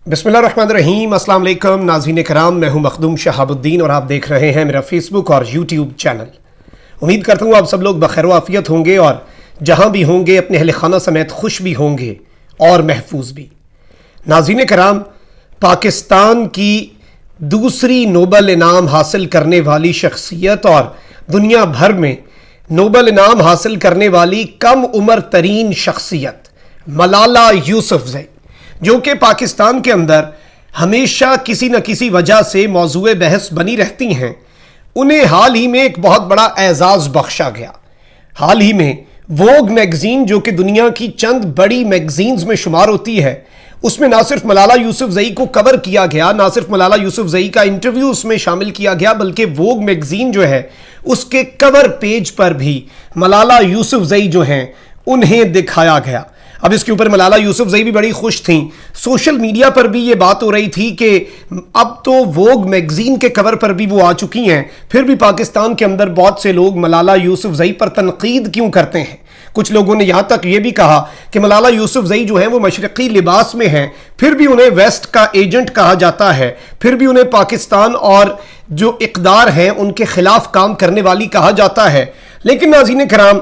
बिस्मिल्लाहिर्रहमानिर्रहीम। अस्सलाम वालेकुम नाज़रीन कराम, मैं हूं मखदूम शहाबुद्दीन और आप देख रहे हैं मेरा फेसबुक और यूट्यूब चैनल। उम्मीद करता हूं आप सब लोग बखैर आफियत होंगे और जहां भी होंगे अपने अहले खाना समेत खुश भी होंगे और महफूज भी। नाज़रीन कराम, पाकिस्तान की दूसरी नोबल इनाम हासिल करने वाली शख्सियत और दुनिया भर में नोबल इनाम हासिल करने वाली कम उम्र तरीन शख्सियत मलाला यूसुफज़ई, जो कि पाकिस्तान के अंदर हमेशा किसी न किसी वजह से मौजूए बहस बनी रहती हैं, उन्हें हाल ही में एक बहुत बड़ा एजाज़ बख्शा गया। हाल ही में वोग मैगज़ीन, जो कि दुनिया की चंद बड़ी मैगज़ीन्स में शुमार होती है, उसमें ना सिर्फ मलाला यूसुफज़ई को कवर किया गया, ना सिर्फ मलाला यूसुफज़ई का इंटरव्यू उसमें शामिल किया गया, बल्कि वोग मैगज़ीन जो है उसके कवर पेज पर भी मलाला यूसुफज़ई जो हैं उन्हें दिखाया गया। अब इसके ऊपर मलाला यूसुफज़ई भी बड़ी खुश थीं। सोशल मीडिया पर भी ये बात हो रही थी कि अब तो वोग मैगज़ीन के कवर पर भी वो आ चुकी हैं, फिर भी पाकिस्तान के अंदर बहुत से लोग मलाला यूसुफज़ई पर तनकीद क्यों करते हैं। कुछ लोगों ने यहाँ तक ये भी कहा कि मलाला यूसुफज़ई जो हैं वो मशरक़ी लिबास में हैं, फिर भी उन्हें वेस्ट का एजेंट कहा जाता है, फिर भी उन्हें पाकिस्तान और जो इक़दार हैं उनके खिलाफ काम करने वाली कहा जाता है। लेकिन नाज़रीन कराम,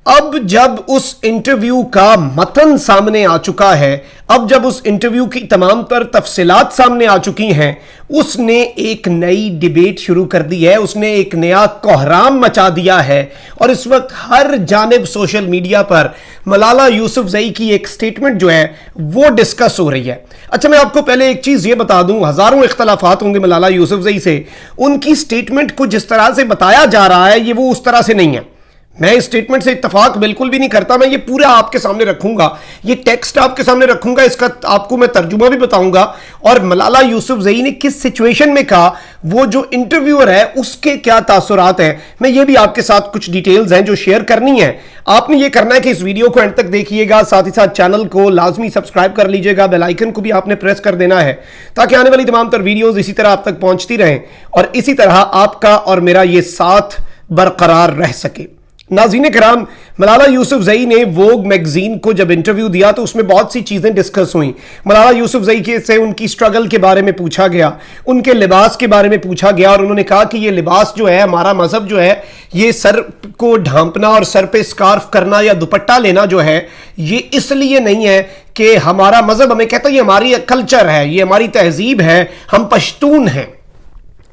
अब जब उस इंटरव्यू का मतन सामने आ चुका है, अब जब उस इंटरव्यू की तमाम तर तफसीलात सामने आ चुकी हैं, उसने एक नई डिबेट शुरू कर दी है, उसने एक नया कोहराम मचा दिया है और इस वक्त हर जानिब सोशल मीडिया पर मलाला यूसुफज़ई की एक स्टेटमेंट जो है वो डिस्कस हो रही है। अच्छा, मैं आपको पहले एक चीज़ ये बता दूं, हज़ारों इख्तलाफात होंगे मलाला यूसुफज़ई से, उनकी स्टेटमेंट को जिस तरह से बताया जा रहा है ये वो उस तरह से नहीं है। मैं इस स्टेटमेंट से इत्तफाक बिल्कुल भी नहीं करता। मैं ये पूरा आपके सामने रखूंगा, ये टेक्स्ट आपके सामने रखूंगा, इसका आपको मैं तर्जुमा भी बताऊंगा और मलाला यूसुफज़ई ने किस सिचुएशन में कहा, वो जो इंटरव्यूअर है उसके क्या तासुरात हैं, मैं ये भी आपके साथ कुछ डिटेल्स हैं जो शेयर करनी है। आपने ये करना है कि इस वीडियो को एंड तक देखिएगा, साथ ही साथ चैनल को लाजमी सब्सक्राइब कर लीजिएगा, बेल आइकन को भी आपने प्रेस कर देना है ताकि आने वाली तमाम तर वीडियोस इसी तरह आप तक पहुंचती रहें और इसी तरह आपका और मेरा ये साथ बरकरार रह सके। नाज़रीन कराम, मलाला यूसुफज़ई ने वोग मैगज़ीन को जब इंटरव्यू दिया तो उसमें बहुत सी चीज़ें डिस्कस हुई। मलाला यूसुफज़ई के से उनकी स्ट्रगल के बारे में पूछा गया, उनके लिबास के बारे में पूछा गया और उन्होंने कहा कि ये लिबास जो है, हमारा मज़हब जो है, ये सर को ढांपना और सर पे स्कार्फ करना या दुपट्टा लेना जो है, ये इसलिए नहीं है कि हमारा मज़हब हमें कहता है, ये हमारी कल्चर है, ये हमारी तहजीब है, हम पश्तून हैं।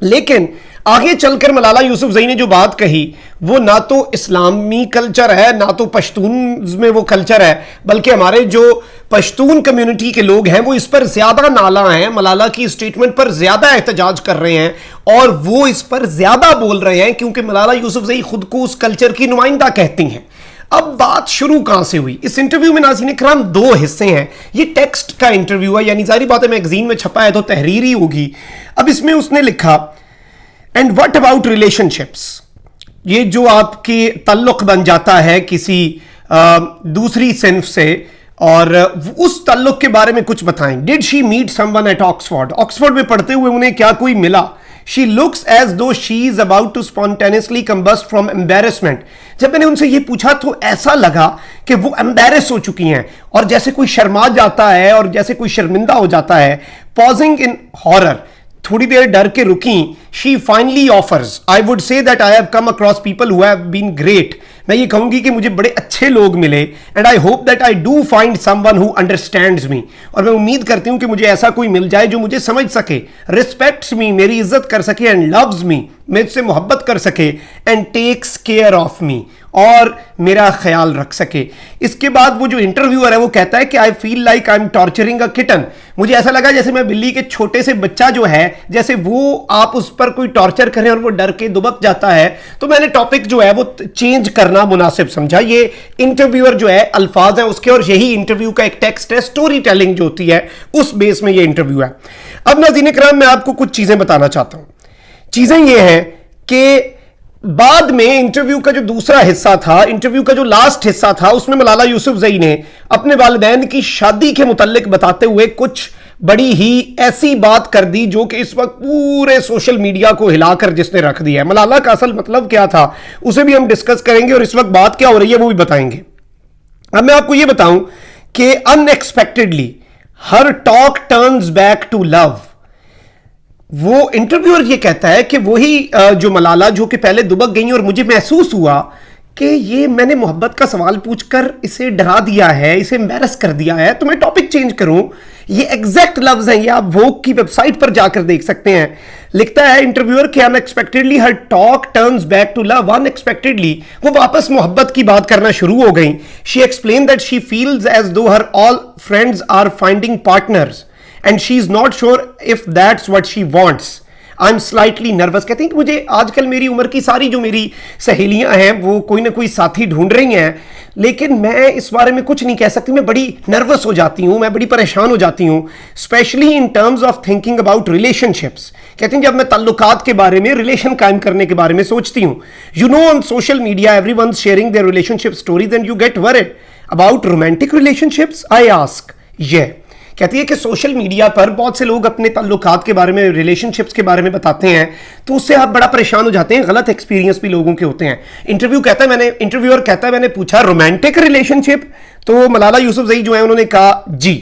लेकिन आगे चलकर मलाला यूसुफज़ई ने जो बात कही वो ना तो इस्लामी कल्चर है, ना तो पश्तून में वो कल्चर है, बल्कि हमारे जो पश्तून कम्युनिटी के लोग हैं वो इस पर ज्यादा नाला हैं, मलाला की स्टेटमेंट पर ज्यादा एहतजाज कर रहे हैं और वो इस पर ज्यादा बोल रहे हैं क्योंकि मलाला यूसुफज़ई खुद को उस कल्चर की नुमाइंदा कहती हैं। अब बात शुरू कहां से हुई? इस इंटरव्यू में नाज़रीन कराम दो हिस्से हैं। ये टेक्स्ट का इंटरव्यू है, यानी सारी बातें मैगजीन में छपा है तो तहरीरी होगी। अब इसमें उसने लिखा, एंड व्हाट अबाउट रिलेशनशिप्स, ये जो आपके ताल्लुक बन जाता है किसी दूसरी सिंफ से और उस ताल्लुक के बारे में कुछ बताएं। Did she meet someone at Oxford, Oxford में पढ़ते हुए उन्हें क्या कोई मिला? She looks as though she is about to spontaneously combust from embarrassment. जब मैंने उनसे ये पूछा तो ऐसा लगा कि वो एम्बेरस हो चुकी हैं और जैसे कोई शर्मा जाता है और जैसे कोई शर्मिंदा हो जाता है। पॉजिंग इन हॉरर, थोड़ी देर डर के रुकी। She finally offers, I would say that I have come across people who have been great, मैं ये कहूंगी कि मुझे बड़े अच्छे लोग मिले and I hope that I do find someone who understands me, और मैं उम्मीद करती हूं कि मुझे ऐसा कोई मिल जाए जो मुझे समझ सके, रिस्पेक्ट्स मी, मेरी इज्जत कर सके, एंड लव्स मी, मुझसे मोहब्बत कर सके, and takes care of me, और मेरा ख्याल रख सके। इसके बाद वो जो इंटरव्यूअर है वो कहता है कि I feel like I am torturing a kitten, मुझे ऐसा लगा जैसे मैं बिल्ली के छोटे से बच्चा जो है, जैसे वो आप उस पर कोई टॉर्चर करें और वो डर के दुबक जाता है, तो मैंने टॉपिक जो है वो चेंज करना मुनासिब समझा। ये इंटरव्यूअर जो है अल्फाज है उसके, और यही इंटरव्यू का एक टेक्स्ट है, स्टोरी टेलिंग जो होती है उस बेस में ये इंटरव्यू है। अब नाज़रीन कराम, मैं आपको कुछ चीजें बताना चाहता हूं। चीजें ये हैं कि बाद में इंटरव्यू का जो दूसरा हिस्सा था, इंटरव्यू का जो लास्ट हिस्सा था, उसमें मलाला यूसुफज़ई ने अपने वालिदैन की शादी के मुताल्लिक बताते हुए कुछ बड़ी ही ऐसी बात कर दी जो कि इस वक्त पूरे सोशल मीडिया को हिलाकर जिसने रख दिया है। मलाला का असल मतलब क्या था उसे भी हम डिस्कस करेंगे और इस वक्त बात क्या हो रही है वो भी बताएंगे। अब मैं आपको ये बताऊं कि unexpectedly her talk turns back to love. वो इंटरव्यूअर ये कहता है कि वही जो मलाला जो कि पहले दुबक गई और मुझे महसूस हुआ कि ये मैंने मोहब्बत का सवाल पूछकर इसे डरा दिया है, इसे एम्बैरस कर दिया है, तो मैं टॉपिक चेंज करूं। ये एग्जैक्ट लफ्ज हैं, ये आप वोग की वेबसाइट पर जाकर देख सकते हैं। लिखता है इंटरव्यूअर कि unexpectedly her talk turns back to love. Unexpectedly वो वापस मोहब्बत की बात करना शुरू हो गई। She explain that she feels as though her all friends are finding partners and she is not sure if that's what she wants. I am slightly nervous. कहती हैं कि मुझे आजकल मेरी उम्र की सारी जो मेरी सहेलियां हैं वो कोई ना कोई साथी ढूंढ रही हैं, लेकिन मैं इस बारे में कुछ नहीं कह सकती। मैं बड़ी नर्वस हो जाती हूं, मैं बड़ी परेशान हो जाती हूं, specially in terms of thinking about relationships. कहती हैं जब मैं ताल्लुकात के बारे में, रिलेशन कायम करने के बारे में सोचती हूं। You know on social media everyone sharing their relationship stories and you get worried about romantic relationships. I ask ये कहती है कि सोशल मीडिया पर बहुत से लोग अपने ताल्लुकात के बारे में, रिलेशनशिप्स के बारे में बताते हैं, तो उससे आप बड़ा परेशान हो जाते हैं। गलत एक्सपीरियंस भी लोगों के होते हैं। इंटरव्यूअर कहता है मैंने पूछा रोमांटिक रिलेशनशिप, तो मलाला यूसुफजई जो है उन्होंने कहा जी।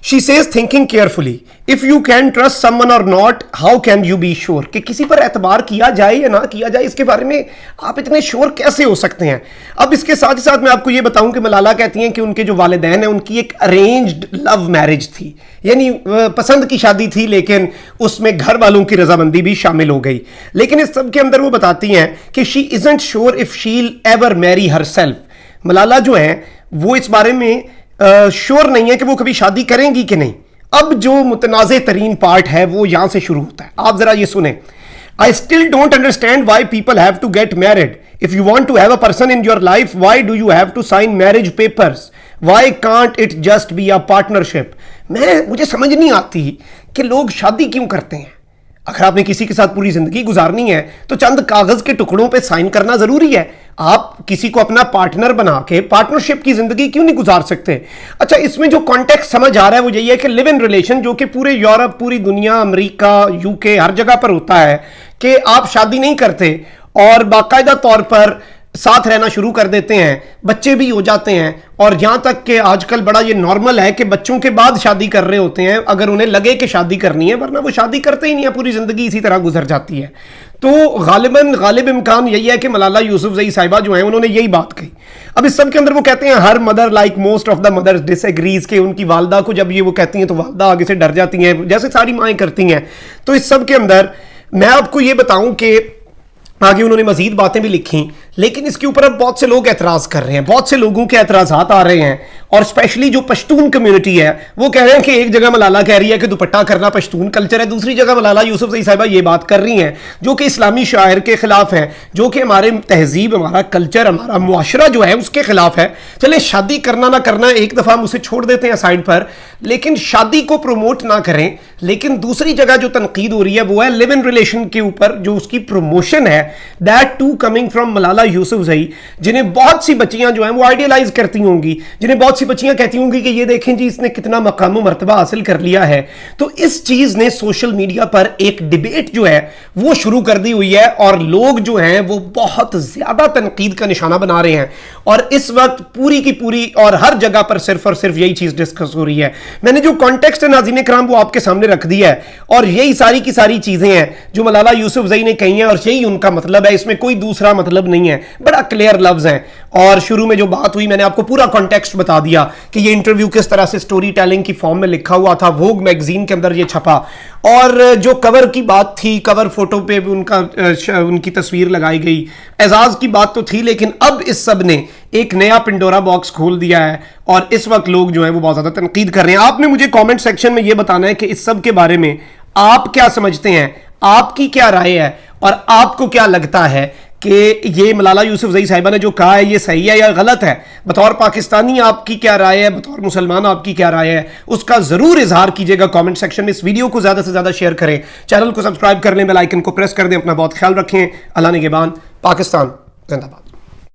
She says thinking carefully, if you can trust someone or not, how can you be sure? कि किसी पर एतबार किया जाए या ना किया जाए, इसके बारे में आप इतने श्योर कैसे हो सकते हैं? अब इसके साथ ही साथ मैं आपको ये बताऊं कि मलाला कहती हैं कि उनके जो वालिदैन हैं उनकी एक अरेंज्ड लव मैरिज थी, यानी पसंद की शादी थी, लेकिन उसमें घर वालों की रजामंदी भी शामिल हो गई। लेकिन इस सब के अंदर वो बताती हैं कि शी इजंट श्योर इफ शील एवर मैरी हरसेल्फ। मलाला जो है वो इस बारे में श्योर नहीं है कि वो कभी शादी करेंगी कि नहीं। अब जो मुतनाज़े तरीन पार्ट है वो यहां से शुरू होता है, आप जरा ये सुने। I still don't understand why people have to get married. If you want to have a person in your life, why do you have to sign marriage papers? Why can't it just be a partnership? मुझे समझ नहीं आती कि लोग शादी क्यों करते हैं। अगर आपने किसी के साथ पूरी जिंदगी गुजारनी है तो चंद कागज के टुकड़ों पे साइन करना जरूरी है। आप किसी को अपना पार्टनर बना के पार्टनरशिप की जिंदगी क्यों नहीं गुजार सकते? अच्छा, इसमें जो कॉन्टेक्स्ट समझ आ रहा है वो यही है कि लिव इन रिलेशन, जो कि पूरे यूरोप, पूरी दुनिया, अमेरिका, यूके, हर जगह पर होता है कि आप शादी नहीं करते और बाकायदा तौर पर साथ रहना शुरू कर देते हैं, बच्चे भी हो जाते हैं, और यहां तक कि आजकल बड़ा ये नॉर्मल है कि बच्चों के बाद शादी कर रहे होते हैं अगर उन्हें लगे कि शादी करनी है, वरना वो शादी करते ही नहीं है, पूरी जिंदगी इसी तरह गुजर जाती है। तो गालिब इम्कान यही है कि मलाला यूसुफजई साहिबा जो है उन्होंने यही बात कही। अब इस सब के अंदर वो कहते हैं her mother like most of the mothers disagrees, के उनकी वालदा को जब ये वो कहती हैं तो वालदा आगे से डर जाती हैं, जैसे सारी माएँ करती हैं। तो इस सब के अंदर मैं आपको ये बताऊं कि आगे उन्होंने मजीद बातें भी लिखी, लेकिन इसके ऊपर अब बहुत से लोग एतराज कर रहे हैं, बहुत से लोगों के एतराजात आ रहे हैं, और स्पेशली जो पश्तून कम्युनिटी है वो कह रहे हैं कि एक जगह मलाला कह रही है कि दुपट्टा करना पश्तून कल्चर है, दूसरी जगह मलाला यूसुफजई साहिबा ये बात कर रही हैं जो कि इस्लामी शायर के खिलाफ है, जो कि हमारे तहजीब, हमारा कल्चर, हमारा मुआशरा जो है उसके खिलाफ है। चले शादी करना ना करना एक दफा हम उसे छोड़ देते हैं साइड पर, लेकिन शादी को प्रमोट ना करें। लेकिन दूसरी जगह जो तनकीद हो रही है वो है लिव इन रिलेशन के ऊपर, जो उसकी प्रमोशन है, that too coming from Malala Yousafzai, जिन्हें बहुत सी बच्चियां जो हैं वो आइडियलाइज करती होंगी, जिन्हें बहुत सी बच्चियां कहती होंगी कि ये देखें जी इसने कितना मकाम मर्तबा हासिल कर लिया है। तो इस चीज ने सोशल मीडिया पर एक डिबेट जो है वो शुरू कर दी हुई है, और लोग जो हैं वो बहुत ज्यादा तनकीद का निशाना बना रहे हैं, और इस वक्त पूरी की पूरी और हर जगह पर सिर्फ और सिर्फ यही चीज डिस्कस हो रही है। मैंने जो कॉन्टेक्स्ट है नाज़रीन किराम वो आपके सामने रख दिया है, और यही सारी की सारी चीजें हैं जो मलाला यूसुफजई ने कही हैं, और यही उनका मतलब है, इसमें कोई दूसरा मतलब नहीं है, बड़ा क्लियर लफ्ज है। और शुरू में जो बात हुई मैंने आपको पूरा कॉन्टेक्स्ट बता दिया कि ये इंटरव्यू किस तरह से स्टोरी टेलिंग की फॉर्म में लिखा हुआ था, वोग मैगजीन के अंदर ये छपा, और जो कवर की बात थी, कवर फोटो पे भी उनकी तस्वीर लगाई गई, एजाज की बात तो थी, लेकिन अब इस सब ने एक नया पिंडोरा बॉक्स खोल दिया है, और इस वक्त लोग जो है वो बहुत ज्यादा तनकीद कर रहे हैं। आपने मुझे कमेंट सेक्शन में ये बताना है कि इस सब के बारे में आप क्या समझते हैं, आपकी क्या राय है, और आपको क्या लगता है कि ये मलाला यूसुफजई साहिबा ने जो कहा है ये सही है या गलत है। बतौर पाकिस्तानी आपकी क्या राय है, बतौर मुसलमान आपकी क्या राय है, उसका जरूर इजहार कीजिएगा कमेंट सेक्शन में। इस वीडियो को ज्यादा से ज्यादा शेयर करें, चैनल को सब्सक्राइब कर लें, बेल आइकन को प्रेस कर दें। अपना बहुत ख्याल रखें। अल्लाह निगहबान। पाकिस्तान जिंदाबाद।